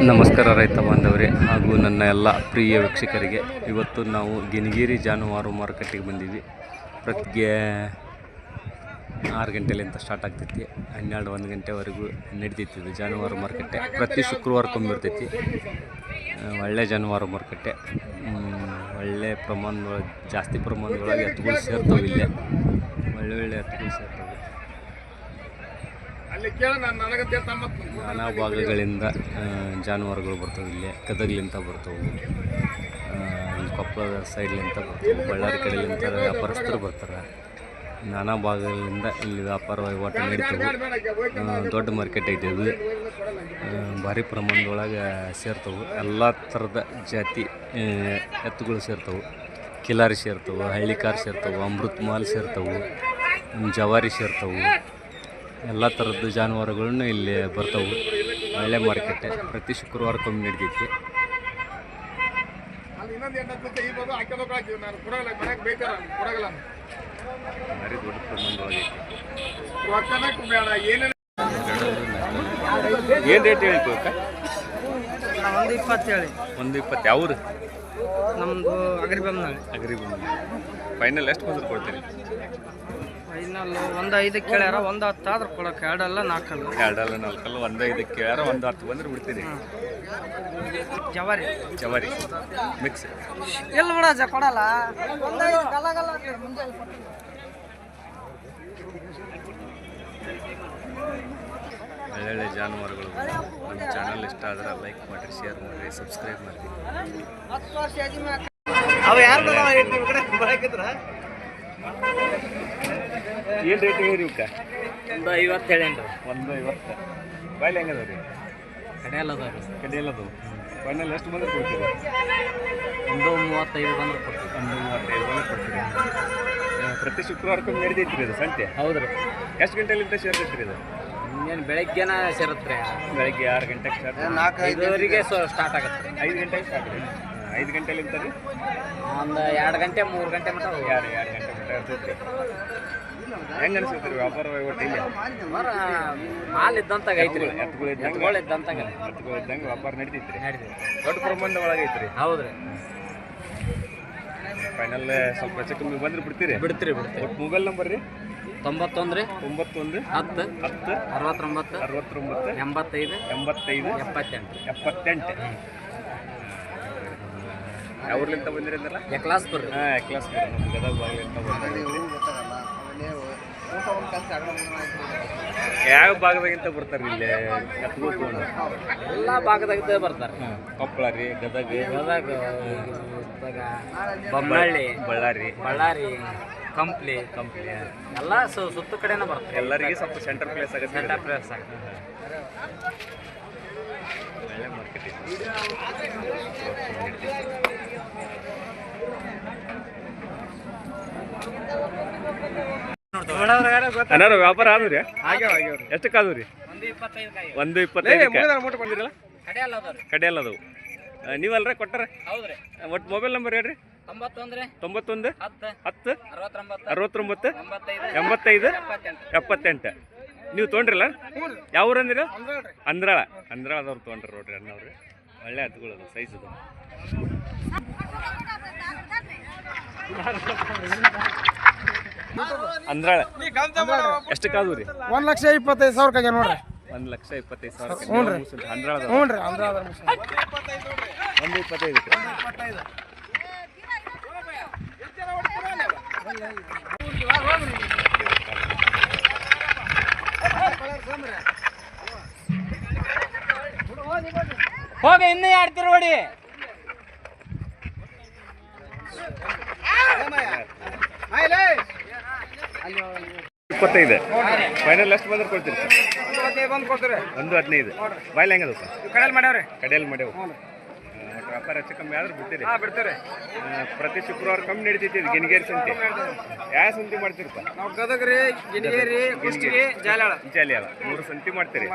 ನಮಸ್ಕಾರ ರೈತ ಬಾಂಧವರೇ ಹಾಗೂ ನನ್ನ ಎಲ್ಲ ಪ್ರಿಯ ವೀಕ್ಷಕರಿಗೆ. ಇವತ್ತು ನಾವು ಗಿನಿಗೇರಿ ಜಾನುವಾರು ಮಾರುಕಟ್ಟೆಗೆ ಬಂದಿದ್ವಿ. ಪ್ರತಿಗೆ 6 ಗಂಟೆಲಿಂದ ಸ್ಟಾರ್ಟ್ ಆಗ್ತೈತಿ, 12-1 ಗಂಟೆವರೆಗೂ ನಡೀತೈತಿ. ಇದು ಜಾನುವಾರು ಮಾರುಕಟ್ಟೆ ಪ್ರತಿ ಶುಕ್ರವಾರಕ್ಕೊಮ್ಮೆ ಇರ್ತೈತಿ. ಒಳ್ಳೆ ಜಾನುವಾರು ಮಾರುಕಟ್ಟೆ, ಒಳ್ಳೆ ಪ್ರಮಾಣದೊಳಗೆ, ಜಾಸ್ತಿ ಪ್ರಮಾಣದೊಳಗೆ ಎತ್ತುಗಳು ಸೇರ್ತವೆ. ಇಲ್ಲೇ ಒಳ್ಳೆ ಎತ್ತುಗಳು ಸೇರ್ತವೆ. ನಾನಾ ಭಾಗಗಳಿಂದ ಜಾನುವಾರುಗಳು ಬರ್ತವೆ. ಇಲ್ಲೇ ಗದಗಲಿಂದ ಬರ್ತವೆ, ಇಲ್ಲಿ ಕೊಪ್ಪಳದ ಸೈಡ್ಲಿಂದ ಬರ್ತವೆ, ಬಳ್ಳಾರಿ ಕಡೆಲಿಂದ ವ್ಯಾಪಾರಸ್ಥರು ಬರ್ತಾರೆ. ನಾನಾ ಭಾಗಗಳಿಂದ ಇಲ್ಲಿ ವ್ಯಾಪಾರ ವಹಿವಾಟು ನಡೀತವೆ. ದೊಡ್ಡ ಮಾರ್ಕೆಟ್ ಐತೆ ಇದು, ಭಾರಿ ಪ್ರಮಾಣದೊಳಗೆ ಸೇರ್ತವೆ. ಎಲ್ಲ ಥರದ ಜಾತಿ ಎತ್ತುಗಳು ಸೇರ್ತವೆ. ಕಿಲಾರಿ ಸೇರ್ತವೆ, ಹಳ್ಳಿಕಾರ್ ಸೇರ್ತವೆ, ಅಮೃತ್ ಮಾಲ್ ಸೇರ್ತವೆ, ಜವಾರಿ ಸೇರ್ತವೆ. ಎಲ್ಲ ಥರದ್ದು ಜಾನುವಾರುಗಳನ್ನು ಇಲ್ಲಿ ಬರ್ತವೆ. ಒಳ್ಳೆ ಮಾರ್ಕೆಟ್ಟೆ, ಪ್ರತಿ ಶುಕ್ರವಾರಕ್ಕೊಮ್ಮೆ ನಡೀತೈತಿ. ಭಾರಿ ದೊಡ್ಡ ಪ್ರಮಾಣದೊಳಗೈತಿ. ಏನು ರೇಟ್ ಹೇಳಿತ್ತು ಅಕ್ಕ? 120 ಹೇಳಿ. 120. ಯಾವ್ದು? ನಮ್ಮದು ಅಗರಿಬೊಮ್ಮನಹಳ್ಳಿ. ಅಗರಿಬೊಮ್ಮನಹಳ್ಳಿ. ಫೈನಲ್ ಎಷ್ಟು ಬಂದ್ರೆ ಕೊಡ್ತೀರಿ? ಫೈನಲ್ 1.5 ಕೇಳ್ಯಾರ, 1.10 ಆದ್ರೆ ಕೊಡೋಕೆ. 2 ಅಲ್ಲ 4 ಅಲ್ಲ. 2 ಅಲ್ಲ 4 ಅಲ್ಲ, 1.5 ಕೇಳ್ಯಾರ, 1.10 ಬಂದ್ರೆ ಬಿಡ್ತೀರಿ. ಜವಾರಿ ಜವಾರಿ ಮಿಕ್ಸ್ ಇಲ್ಲ ಬಿಡ, ಕೊಡಲ್ಲ. 1.5 ಗಲ್ಲ ಒಳ್ಳೊಳ್ಳೆ ಜಾನುವಾರುಗಳು. ನಮ್ಮ ಚಾನಲ್ ಇಷ್ಟ ಆದ್ರೆ ಲೈಕ್ ಮಾಡಿರಿ, ಶೇರ್ ಮಾಡಿರಿ, ಸಬ್ಸ್ಕ್ರೈಬ್ ಮಾಡಿರಿ. ಅವು ಯಾರು ಏನು ರೇಟ್ ಹೇಳಿರಿ ಇವಕ್ಕೆ? 150 ಹೇಳೇನ್ರಿ. 150. ಬಾಯ್ಲಿ ಹೆಂಗದವ ರೀ? ಕಡೆಯಲ್ಲದವ್ರಿ. ಕಡೆಯಲ್ಲದು. ಫೈನಲ್ ಎಷ್ಟು ಬಂದ್ರೆ ಕೊಡ್ತೀರಿ? 135 ಬಂದ್ರೆ ಕೊಡ್ತೀವಿ. 135 ಬಂದ್ರೆ ಕೊಡ್ತೀರಿ. ಪ್ರತಿ ಶುಕ್ರವಾರಕ್ಕೊಮ್ಮೆ ನಡೀತೈತ್ರಿ ಇದು ಸಂತೆ? ಹೌದ್ರಿ. ಎಷ್ಟು ಗಂಟೆಲಿಂದ ಸೇರ್ತೈತ್ರಿ ಇದು? ಇನ್ನೇನು ಬೆಳಗ್ಗೆನ ಸೇರುತ್ತೆ. ಬೆಳಗ್ಗೆ 6 ಗಂಟೆಗೆ ಸ್ಟಾರ್ಟ್, 4-5 ಸ್ಟಾರ್ಟ್ ಆಗುತ್ತೆ. 5 ಗಂಟೆಗೆ ಸ್ಟಾರ್ಟ್ ರೀ. 5 ಗಂಟೆಲಿಂದ ರೀ ಒಂದು 2 ಗಂಟೆ 3 ಗಂಟೆ ಮಟ್ಟ. 2 ಗಂಟೆ ಮಟ್ಟ ಇರ್ತೈತೆ ರೀ. ಹೆಂಗೆ ಅನಿಸುತ್ತೆ ರೀ ವ್ಯಾಪಾರ ವಹಿವಾಟು ಇಲ್ಲಿ? ಮಾಲ್ ಇದ್ದಂತಾಗ ಐತ್ರಿ. ಎತ್ತುಗಳು ಇದ್ದಂತಾಗ ಎತ್ತುಗಳು ಇದ್ದಂಗೆ ವ್ಯಾಪಾರ ನಡೀತೈತ್ರಿ. ನಡೀತೀವಿ. ದೊಡ್ಡ ಪ್ರಮಾಣದ ಒಳಗೆ ಐತ್ರಿ. ಹೌದ್ರಿ. ಫೈನಲ್ ಸ್ವಲ್ಪ ಹೆಚ್ಚು ಕಮ್ಮಿ ಬಂದ್ರೆ ಬಿಡ್ತೀರಿ? ಬಿಡ್ತೀರಿ. ಒಟ್ಟು ಮೊಬೈಲ್ ನಂಬರ್ ರೀ? 91 91 10 10 69 69 85 85 78 78. ಯಾವ್ರಲಿಂದ ಬಂದಿರಿ ಅಂದ್ರಲ್ಲ? ಎಕ್ಲಾಸ್ಪುರ. ಹಾಂ, ಎಕ್ಲಾಸ್ಪುರ. ನಮ್ಮ ಗದಗ ಭಾಗಲಿಂದ ಬಂದಿರಿ. ಯಾವ ಭಾಗದಾಗಿಂತ ಬರ್ತಾರೆ ಇಲ್ಲಿ ಎತ್ತುಗಳು ತೊಗೊಂಡು? ಎಲ್ಲ ಭಾಗದಾಗ ಬರ್ತಾರೆ. ಕೊಪ್ಪಳ ರೀ, ಗದಗ, ಬೊಮ್ಮನಹಳ್ಳಿ, ಬಳ್ಳಾರಿ, ಕಂಪ್ಲಿ ಎಲ್ಲ ಸುತ್ತ ಕಡೆನ ಬರ್ತಾರೆ. ಎಲ್ಲರಿಗೆ ಸ್ವಲ್ಪ ಸೆಂಟರ್ ಪ್ಲೇಸ್ ಆಗುತ್ತೆ. ಸೆಂಟರ್ ಪ್ಲೇಸ್ ಆಗುತ್ತೆ. ಒಳ್ಳೆ ಮಾರ್ಕೆಟ್ ಇದೆ. ಅನ್ನಾರ ವ್ಯಾಪಾರ ಆದ್ರಿ? ಎಷ್ಟಕ್ಕೆ ಆದ್ರಿ? 125 ಬಂದಿರಲ್ಲ? ಕಡೆಯಲ್ಲ ಅದವು. ನೀವಲ್ರ ಕೊಟ್ಟಾರ? ಹೌದ್ರಿ. ಒಟ್ಟು ಮೊಬೈಲ್ ನಂಬರ್ ಹೇಳ್ರಿ? 91 10 69 85 78. ನೀವು ತೊಗೊಂಡ್ರಲ್ಲ? ಯಾವ ಊರು ಅಂದಿರ? ಅಂದ್ರಾಳದವ್ರು ತೊಗೊಂಡ್ರಿ ನೋಡ್ರಿ ಅಣ್ಣವ್ರಿ. ಒಳ್ಳೆ ಹತ್ತುಗಳು ಅದು, ಸೈಜ್ ಅದು. ಅಂದ್ರಾಳ ಎಷ್ಟಕ್ಕಾದ್ವು ರೀ? 1,25,000 ನೋಡ್ರಿ. 1,25,000. ಹ್ಞೂ ರೀ. ಅಂದ್ರಾಳ 125. ಹೋಗಿ ಇನ್ನೂ ಆಡ್ತಿರು ನೋಡಿ. 25. ಫೈನಲ್ ಎಷ್ಟು ಬಂದ್ರೆ ಕೊಡ್ತೀರಿ ಸರ್? 1.15. ಬಾಯ್ಲಿ ಹೆಂಗದಪ್ಪ? ಕಡೆಯಲ್ಲಿ ಮಾಡ್ಯಾವ. ವ್ಯಾಪಾರ ಹೆಚ್ಚು ಕಮ್ಮಿ ಆದ್ರೆ ಬಿಡ್ತೀರಿ? ಬಿಡ್ತೀರಿ. ಪ್ರತಿ ಶುಕ್ರವಾರ ಕಮ್ಮಿ ನಡೀತೈತಿ ಇದು ಗಿನಿಗೇರಿ ಸಂತೆ. ಯಾವ ಸಂತೆ ಮಾಡ್ತೀರಪ್ಪ? ನಾವು ಗದಗ್ರಿ, ಗಿನಿಗೇರಿ, ಕುಷ್ಟಗಿ, ಜಾಲ್ಯಾಳ 3 ಸಂತೆ ಮಾಡ್ತೀರಿ.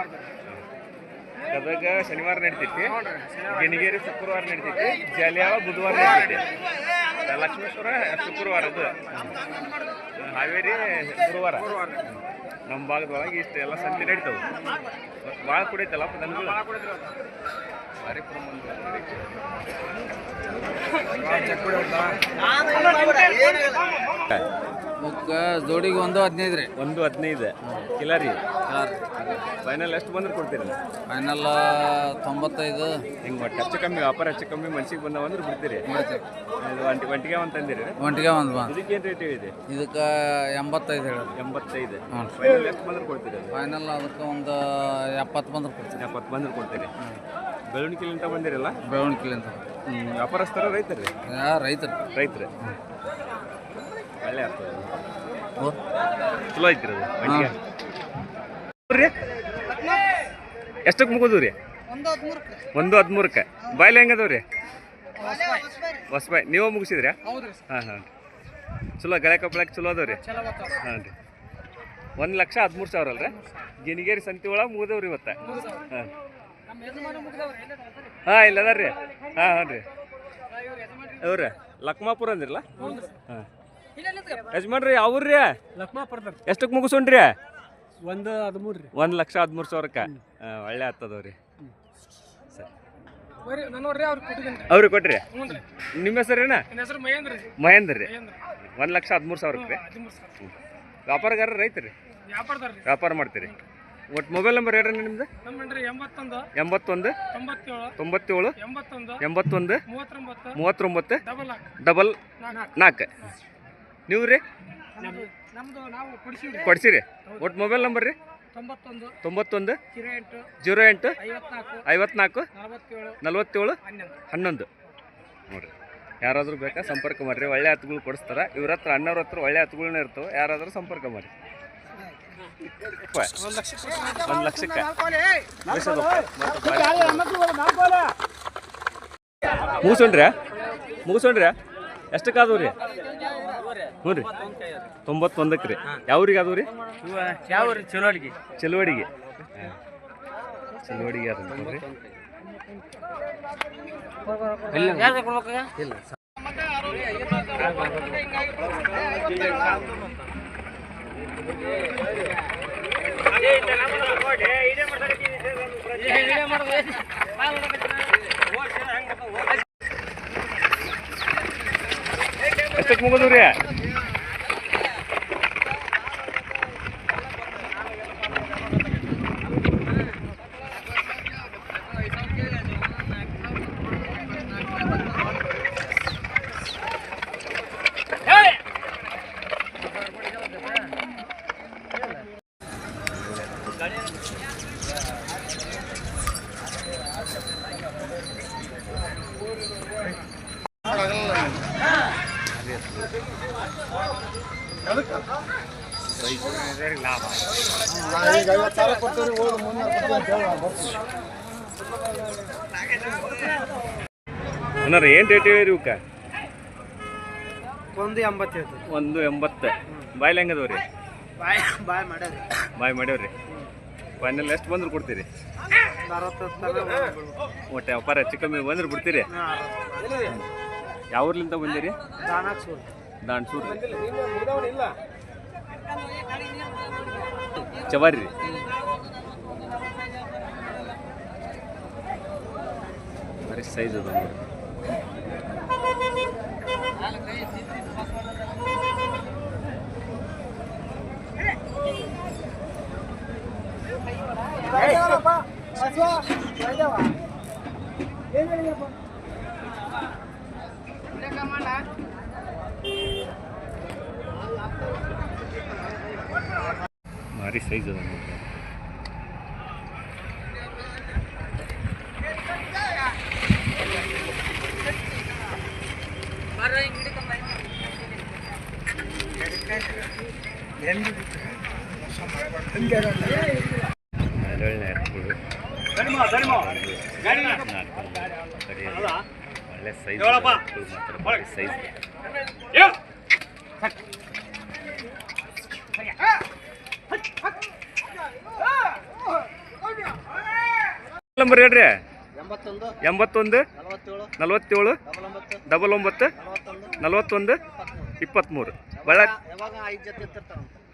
ಗದಗ ಶನಿವಾರ ನಡೀತೈತಿ, ಗಿನಿಗೇರಿ ಶುಕ್ರವಾರ ನಡೀತೈತಿ, ಜಾಲ್ಯಾಳ ಬುಧವಾರ ನಡೀತೈತಿ, ಲಕ್ಷ್ಮೇಶ್ವರ ಶುಕ್ರವಾರ, ಅದು ಹಾವೇರಿ ಗುರುವಾರ. ನಮ್ಮ ಭಾಗದೊಳಗೆ ಇಷ್ಟು ಎಲ್ಲ ಸಂತೆ ನಡೀತಾವೆ. ಭಾಳ ಕುಡಿತಲ್ಲಪ್ಪ ದನಗಳು. ಜೋಡಿಗೆ 1.15 ರೀ. 1.15 ಕಿಲಾರಿ. ಫೈನಲ್ ಎಷ್ಟು ಬಂದ್ರೆ ಕೊಡ್ತೀರಿ? ಫೈನಲ್ 95. ಹಿಂಗೆ ಒಟ್ಟು ಹೆಚ್ಚು ಕಮ್ಮಿ ವ್ಯಾಪಾರ ಹೆಚ್ಚು ಕಮ್ಮಿ ಮನ್ಸಿಗೆ ಬಂದವ ಅಂದ್ರೆ ಬಿಡ್ತೀರಿ? ಒಂಟಿಗೆ ಒಂದು ತಂದಿರಿ? ಒಂಟಿಗೆ ಒಂದು ಬಂದು. ಇದಕ್ಕೇನು ರೇಟ್ ಹೇಳಿದೆ? ಇದಕ್ಕೆ 85 ಹೇಳೋದು. 85. ಫೈನಲ್ ಎಷ್ಟು ಬಂದ್ರೆ ಕೊಡ್ತೀರಿ? ಫೈನಲ್ ಅದಕ್ಕೆ ಒಂದು 70 ಬಂದ್ರೆ ಕೊಡ್ತೀರಿ. 70 ಬಂದ್ರೆ ಕೊಡ್ತೀರಿ. ಬೆಳವಣಿಗೆಲಿಂತ ಬಂದಿರಲ್ಲ? ಬೆಳವಣಿಗೆಲಿಂತ. ವ್ಯಾಪಾರಸ್ಥರ ರೈತರು? ರೈತರು. ರೈತರು ಒಳ್ಳೆ ಆಗ್ತದೆ. ಚಲೋ ಐತ್ರಿ ಅದು. ಎಷ್ಟಕ್ಕೆ ಮುಗಿದು ರೀ? 1.13. ಬಾಯ್ಲೆ ಹೆಂಗದವ್ ರೀ? ಹೊಸಬಾಯ್ ನೀವೇ ಮುಗಿಸಿದ್ರಿ? ಹಾಂ ಹಾಂ. ಚಲೋ ಗಳೆ ಕಪ್ಪಳಕ್ಕೆ ಚಲೋ ಅದಾವ ರೀ? ಹಾಂ ರೀ. 1,13,000 ಅಲ್ರಿ? ಗಿನಿಗೇರಿ ಸಂತಿ ಒಳಗೆ ಮುಗಿದವ್ರಿ ಇವತ್ತು? ಹಾಂ ಹಾಂ ಇಲ್ಲ ಅದ ರೀ. ಹಾಂ ಹಾಂ ರೀ. ಅವ್ರಿ ಲಕ್ಮಾಪುರ ಅಂದಿರಲ್ಲ? ಹಾಂ. ಯಜಮಾನ್ರಿ ಅವ್ರಿ ಎಷ್ಟಕ್ಕೆ ಮುಗಿಸೋಣ್ರಿ? 1.13 ರೀ. 1,13,000. ಹಾಂ ಒಳ್ಳೆ ಆಗ್ತದವ್ರಿ. ಸರಿ ಅವ್ರಿಗೆ ಕೊಟ್ರಿ? ನಿಮ್ಮ ಹೆಸರೇನ? ಮಹೇಂದ್ರ ರೀ. 1,13,000 ರೀ. ವ್ಯಾಪಾರಗಾರ ರೈತರಿ? ವ್ಯಾಪಾರ ಮಾಡ್ತೀರಿ. ಒಟ್ಟು ಮೊಬೈಲ್ ನಂಬರ್ ಹೇಳ್ರಿ ನಿಮ್ದು? 81 97 81 39 4. ನೀವು ರೀ ಕೊಡ್ಸಿರಿ? ಒಟ್ಟು ಮೊಬೈಲ್ ನಂಬರ್ ರೀ? 91 08 54 47 11. ನೋಡಿರಿ, ಯಾರಾದರೂ ಬೇಕಾ ಸಂಪರ್ಕ ಮಾಡಿರಿ. ಒಳ್ಳೆ ಹತ್ತುಗಳು ಕೊಡಿಸ್ತಾರೆ ಇವ್ರ ಹತ್ರ. ಅಣ್ಣವ್ರ ಹತ್ರ ಒಳ್ಳೆ ಹತ್ತುಗಳನ್ನ ಇರ್ತವೆ. ಯಾರಾದರೂ ಸಂಪರ್ಕ ಮಾಡಿ. 1 ಲಕ್ಷಕ್ಕೆ ಮುಗಿಸೋಣ್ರಿ. ಎಷ್ಟಕ್ಕಾದವು ರೀ? ಹ್ಞೂ ರೀ 91 ರೀ. ಯಾವ್ರಿಗೆ ಅದು ರೀ? ಚಲುವಡಿಗೆ. ಚಲುವಡಿಗೆ ಅದ ನೋಡ್ರಿ. ಎಷ್ಟಕ್ಕೆ ಮುಗಿದು ರೀ? ಅಣ್ಣ ಏನು ರೇಟ್ ಹೇಳಿರಿ ಇವಕ್ಕೆ? 1.80. 1.80. ಬಾಯ್ಲಿ ಹೆಂಗದವ್ರಿ? ಬಾಯ್ ಮಾಡ್ಯಾವ್ರಿ. ಫೈನಲ್ ಎಷ್ಟು ಬಂದ್ರೆ ಕೊಡ್ತೀರಿ? ಒಟ್ಟು ವ್ಯಾಪಾರ ಹೆಚ್ಚು ಕಮ್ಮಿ ಬಂದ್ರೆ ಬಿಡ್ತೀರಿ? ಯಾವ ಊರ್ಲಿಂದ ಬಂದಿರಿ? ದಾನ್ಸೂರು. ಚವಾರಿ ರೀ. ಬರೀ ಸೈಜ್ ಅದ ನೋಡಿ. ಭಾರಿ ಸೈಜ್ ಅದ ನೋಡಿ. ಒಳ್ಳೆ ಸೈಜ್ ಮಾತ್ರ ಸೈಜ್. ನಂಬರ್ ಹೇಳ್ರಿ? 81 47 99 41 23. ಬಳ್ಳ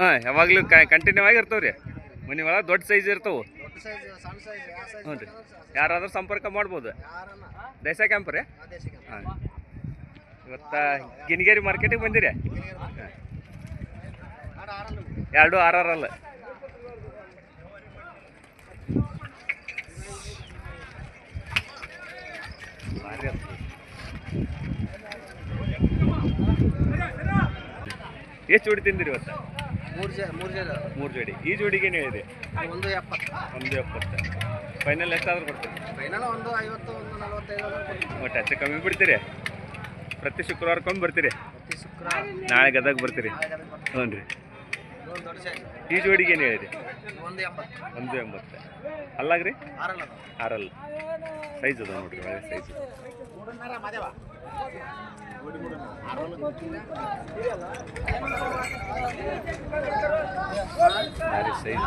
ಹಾಂ ಯಾವಾಗಲೂ ಕಂಟಿನ್ಯೂ ಆಗಿರ್ತಾವೆ ರೀ. ಮನೆ ಒಳಗೆ ದೊಡ್ಡ ಸೈಜ್ ಇರ್ತಾವೆ. ಹ್ಞೂ ರೀ. ಯಾರಾದ್ರೂ ಸಂಪರ್ಕ ಮಾಡ್ಬೋದು. ದೇಶ ಕ್ಯಾಂಪ್ ರೀ? ಹಾಂ. ಇವತ್ತು ಗಿನಿಗೇರಿ ಮಾರ್ಕೆಟಿಗೆ ಬಂದಿರಿ? ಎರಡು ಆರಲ್ಲ. ಭಾರಿ ಎಷ್ಟು ಜೋಡಿ ತಿಂದಿರಿ ಇವತ್ತು? ಮೂರು ಜೋಡಿ. ಈ ಜೋಡಿಗೆ ಏನು ಹೇಳಿದೆ? 170. ಫೈನಲ್ ಎಷ್ಟಾದ್ರೂ ಕೊಡ್ತೀರಿ? ಒಟ್ಟು ಹೆಚ್ಚು ಕಮ್ಮಿ ಬಿಡ್ತೀರಿ? ಪ್ರತಿ ಶುಕ್ರವಾರಕ್ಕೊಮ್ಮೆ ಬರ್ತೀರಿ? ನಾಳೆ ಗದಗ ಬರ್ತೀರಿ? ಹ್ಞೂ ರೀ. ಈ ಜೋಡಿಗೆ ಏನು ಹೇಳಿರಿ? 180. ಅಲ್ಲಾಗ್ರಿ? 6 ಸೈಜ್ ಅದ ನೋಡ್ರಿ, ಒಳ್ಳೆ ಸೈಜ್. ಭಾರಿ ಸೈಜ್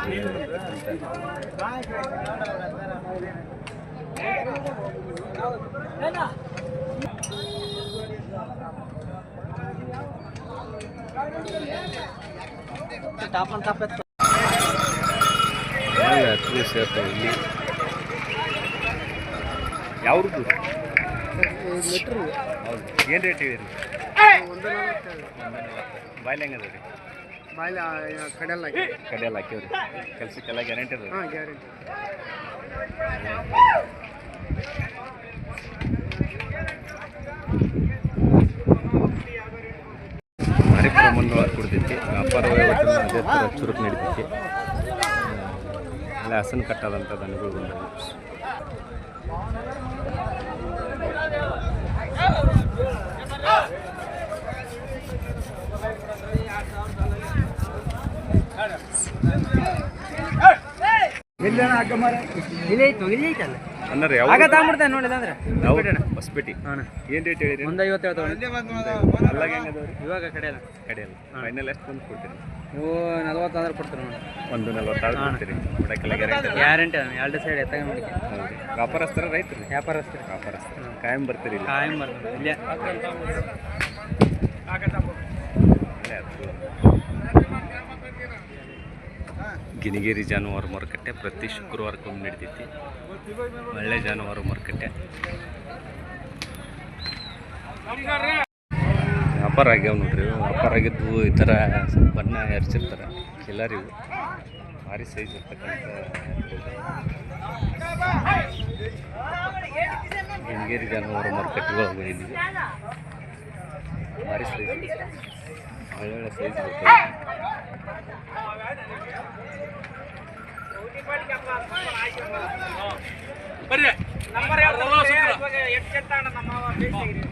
ಸೇರ್ತಾವೆ ಇಲ್ಲಿ. ಯಾವ್ದು? ಹೌದು. ಏನು ರೇಟ್ ಹೇಳಿರಿ? ಬಾಯ್ಲಿ ಹೆಂಗೆ ಅದಾವ ರೀ? ಕಡೆಯಲ್ಲ ಹಾಕಿವ್ರಿ. ಕೆಲ್ಸಕ್ಕೆಲ್ಲ ಗ್ಯಾರಂಟಿ ಅದ? ಭಾರಿ ಪ್ರಮಾಣದೊಳಗೆ ಕೊಡ್ತೈತಿ. ವ್ಯಾಪಾರ ಅದೇ ಥರ ಚುರುಕು ನಡಿತೈತಿ. ಅಲ್ಲಿ ಹಸನ್ ಕಟ್ಟಾದಂಥ ದನಗಳು ಬಂದವು. ಅನ್ನರಿ ಯಾವ ಹೊಸಪೇಟಿ. ಏನು ರೇಟ್ ಹೇಳಿರಿ? 150. ಅಲ್ಲಾಗ ಹೆಂಗೆ ಅದಾವ್ರಿ? ಇವಾಗ ಕಡೆಯಲ್ಲ. ಫೈನಲ್ ಎಷ್ಟು ಬಂದು ಕೊಡ್ತೀರಿ? ನೀವು 40 ಅಂದ್ರೆ ಕೊಡ್ತೀರಿ ನೋಡಿ. 140 ಕೊಡ್ತೀರಿ? ಕೊಡಕ್ಕೆಲ್ಲ ಗ್ಯಾರಂಟಿ ಅದ. 2 ಸೈಡ್ ಎತ್ತಾಗ ಮಾಡಿ. ಹೌದು. ವ್ಯಾಪಾರಸ್ಥರ ರೈತರು? ವ್ಯಾಪಾರಸ್ಥರು. ಕಾಯಂ ಬರ್ತೀರಿ? ಕಾಯಂ ಬರ್ತೀರಿ. ಇಲ್ಲೇ ಗಿನಿಗೇರಿ ಜಾನುವಾರು ಮಾರುಕಟ್ಟೆ ಪ್ರತಿ ಶುಕ್ರವಾರಕ್ಕೊಮ್ಮೆ ನಡಿತೈತಿ. ಒಳ್ಳೆ ಜಾನುವಾರು ಮಾರುಕಟ್ಟೆ. ವ್ಯಾಪಾರ ಆಗ್ಯಾವ ನೋಡ್ರಿ. ವ್ಯಾಪಾರ ಆಗಿದ್ದು ಈ ಥರ ಬಣ್ಣ ಎರಚಿರ್ತಾರೆ ಎಲ್ಲರಿಗೂ. ಭಾರಿ ಸೈಜ್ ಇರ್ತಕ್ಕಂಥ ಗಿನಿಗೇರಿ ಜಾನುವಾರು ಮಾರುಕಟ್ಟೆಗಳು ಬಂದಿದ್ದೀವಿ. ಭಾರಿ ಸೈಜ್, ಒಳ್ಳೊಳ್ಳೆ ಸೈಜ್ ಬರ್ತದೆ.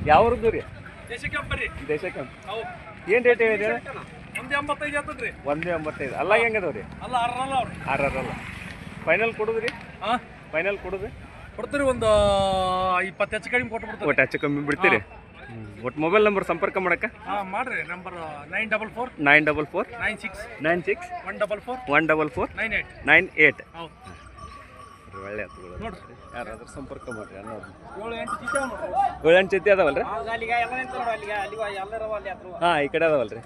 ಯಾವ್ರದ್ದು ರೀ? ದೇಶಕ್ಕೆ. ಏನು ರೇಟ್ ಹೇಳಿದೆ? 185. ಅಲ್ಲ ಹೆಂಗೆ ಅದಾವ ರೀ? 6 ಫೈನಲ್ ಕೊಡೋದ್ರಿ? ಫೈನಲ್ ಕೊಡೋದು ಕೊಡ್ತೀರಿ. ಒಂದು 20 ಹೆಚ್ಚು ಕಡಿಮೆ ಕೊಟ್ಟು ಬಿಡ್ತೀವಿ. ಒಟ್ಟು ಹೆಚ್ಚು ಕಮ್ಮಿ ಬಿಡ್ತೀರಿ? ಒಟ್ಟು ಮೊಬೈಲ್ ನಂಬರ್ ಸಂಪರ್ಕ ಮಾಡಕ್ಕೆ ಮಾಡ್ರಿ. ನಂಬರ್ 944 96 144 98. ಒಳ್ಳೆ ನೋಡ್ರಿ. ಯಾರಾದ್ರೂ ಸಂಪರ್ಕ ಮಾಡ್ರಿ. ಅನ್ನೋದು 7-8 ಜೊತೆ ಅದಾವಲ್ರಿ? ಹಾಂ, ಈ ಕಡೆ ಅದಾವಲ್ರಿ?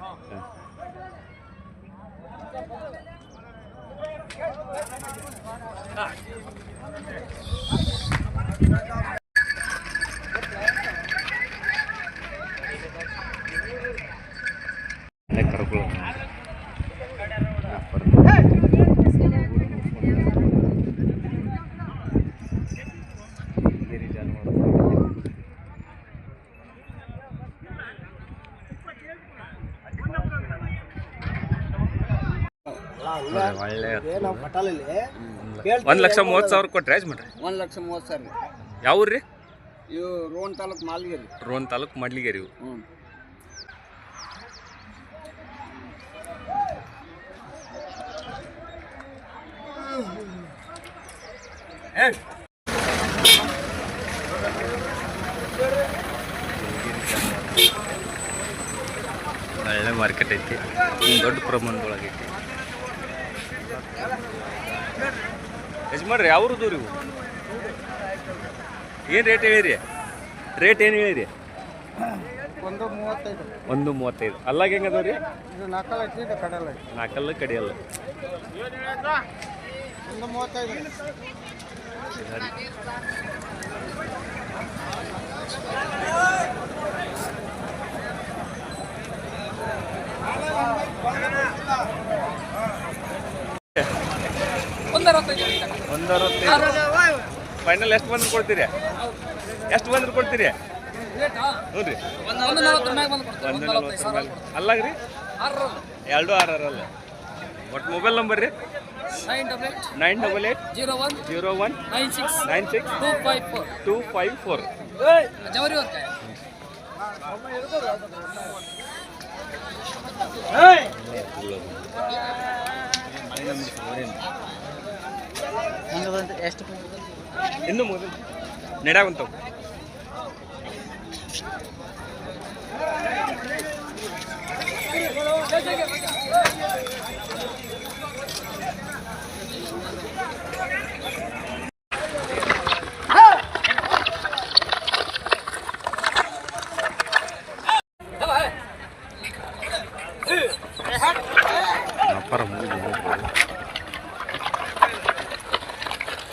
ಕರುಗಳು ಒಳ್ಳೆ 1,30,000 ಕೊಟ್ರಿ ಯಜಮಾನ್ರಿ? 1,30,000. ಯಾವ ಊರ್ರಿ? ಇವು ರೋಣ ತಾಲೂಕು ಮಾಲ್ಗೇರಿ. ರೋಣ ತಾಲೂಕು ಮಡ್ಲಿಗೇರಿ. ಇವು ಒಳ್ಳೆ ಮಾರ್ಕೆಟ್ ಐತಿ. ದೊಡ್ಡ ಪ್ರಮಾಣದೊಳಗೈತಿ. ಯಜಮಾನ್ರಿ ಯಾವ್ರು ದೂರ ಇವು? ಏನು ರೇಟ್ ಹೇಳಿರಿ? ರೇಟ್ ಏನು ಹೇಳಿರಿ? 135. ಅಲ್ಲಾಗ ಹೆಂಗೆ ಅದಾವ ರೀ? 4 ಕಡಿಯಲ್ಲ. 135. ಫೈನಲ್ ಎಷ್ಟು ಬಂದ್ರೆ ಕೊಡ್ತೀರಿ? ಎಷ್ಟು ಬಂದ್ರೆ ಕೊಡ್ತೀರಿ? ಹ್ಞೂ ರೀ, 140 ಅಲ್ಲ ರೀ, 2 6 ಅಲ್ಲ. ಒಟ್ಟು ಮೊಬೈಲ್ ನಂಬರ್ ರೀ 988 01 96 254. ಇನ್ನು ಮೊದಲು ನೆಡಾಗುಂತವು ವ್ಯಾಪಾರ ಮುಗಿದು